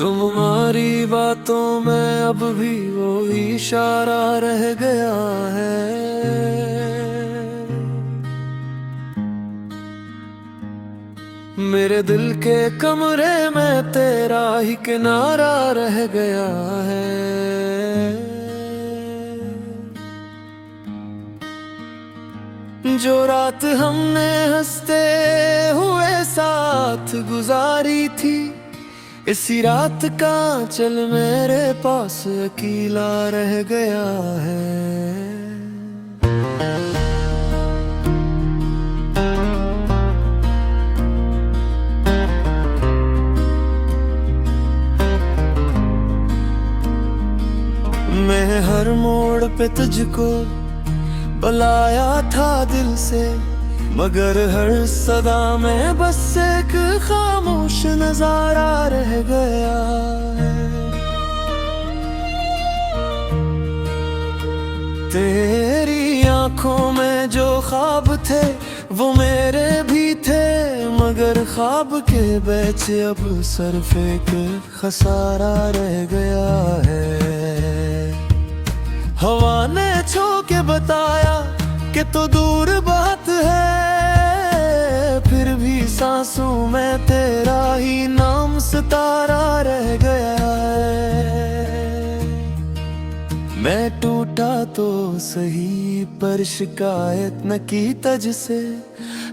तुम्हारी बातों में अब भी वो इशारा रह गया है। मेरे दिल के कमरे में तेरा ही किनारा रह गया है। जो रात हमने हंसते हुए साथ गुजारी थी, इसी रात का चल मेरे पास अकेला रह गया है। मैं हर मोड़ पे तुझको बुलाया था दिल से, मगर हर सदा में बस एक खामोश नजारा रह गया है। तेरी आंखों में जो ख्वाब थे वो मेरे भी थे, मगर ख्वाब के बीच अब सिर्फ एक खसारा रह गया है। हवा ने छू के बताया कि तो दूर बात है, फिर भी सांसों में तेरा ही नाम सितारा रह गया है। मैं टूटा तो सही पर शिकायत न की तुझसे,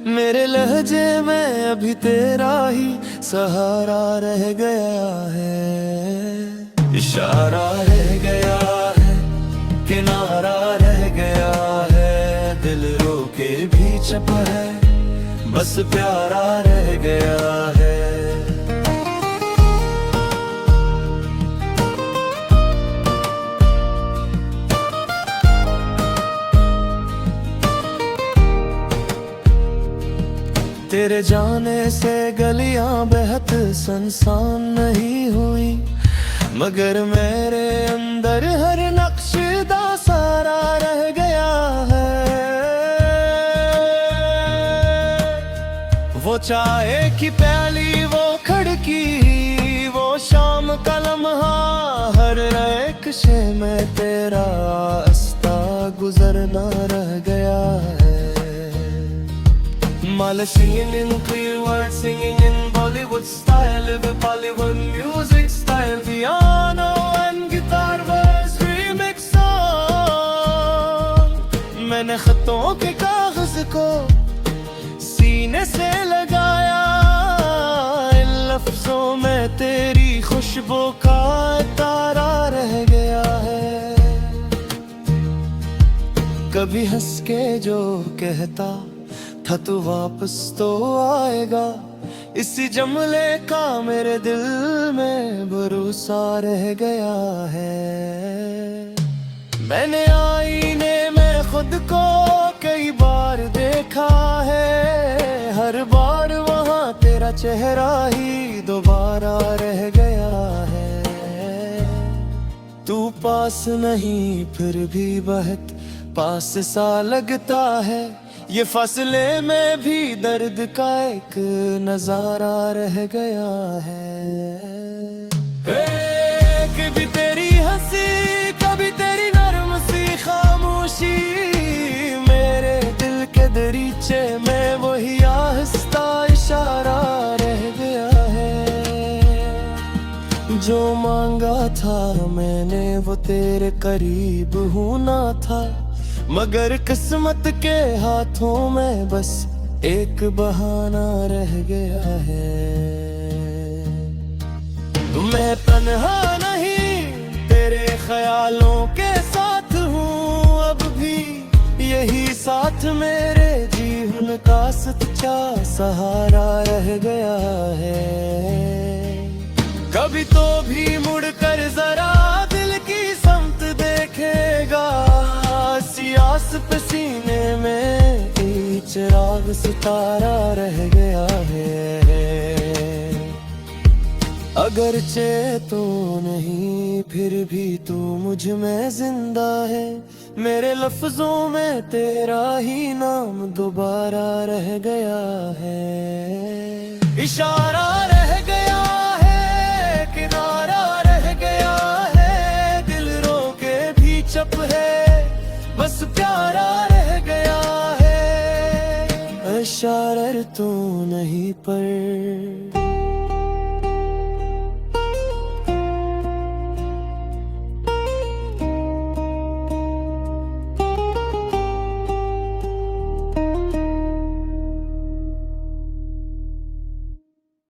मेरे लहजे में अभी तेरा ही सहारा रह गया है। इशारा रह गया है, किनारा रह गया है, दिल रोके भी चुप है, बस प्यारा रह गया है। तेरे जाने से गलियां बेहद सुनसान नहीं हुई, मगर मेरे अंदर हर नक्शदा सारा रह गया है। वो चाय की प्याली, वो खिड़की, वो शाम का लम्हा, हर एक शे में तेरा रास्ता गुजरना रह गया है। Mala singing in clear words, singing in Bollywood style, live a Bollywood music style, piano and guitar verse remix song। मैंने खतों के कागज को सीने से लगाया, इन लफ्जों में तेरी खुशबू का तारा रह गया है। कभी हंस के जो कहता था तू वापस तो आएगा, इसी जुमले का मेरे दिल में भरोसा रह गया है। मैंने आईने में खुद को कई बार देखा है, हर बार वहाँ तेरा चेहरा ही दोबारा रह गया है। तू पास नहीं फिर भी बहुत पास सा लगता है, ये फासले में भी दर्द का एक नजारा रह गया है। कभी तेरी हंसी, कभी तेरी नरम सी खामोशी, मेरे दिल के दरीचे में वही आहिस्ता इशारा रह गया है। जो मांगा था मैंने वो तेरे करीब होना था, मगर किस्मत के हाथों में बस एक बहाना रह गया है। मैं तन्हा नहीं तेरे ख्यालों के साथ हूँ, अब भी यही साथ मेरे जीवन का सच्चा सहारा रह गया है। कभी तो भी मुड़कर जरा दिल की समत देखेगा, सियास पसीने में चिराग सितारा रह गया है। अगरचे तो नहीं फिर भी तू मुझ में जिंदा है, मेरे लफ्जों में तेरा ही नाम दोबारा रह गया है। इशारा रह गया है, किनारा शरारतों नहीं पर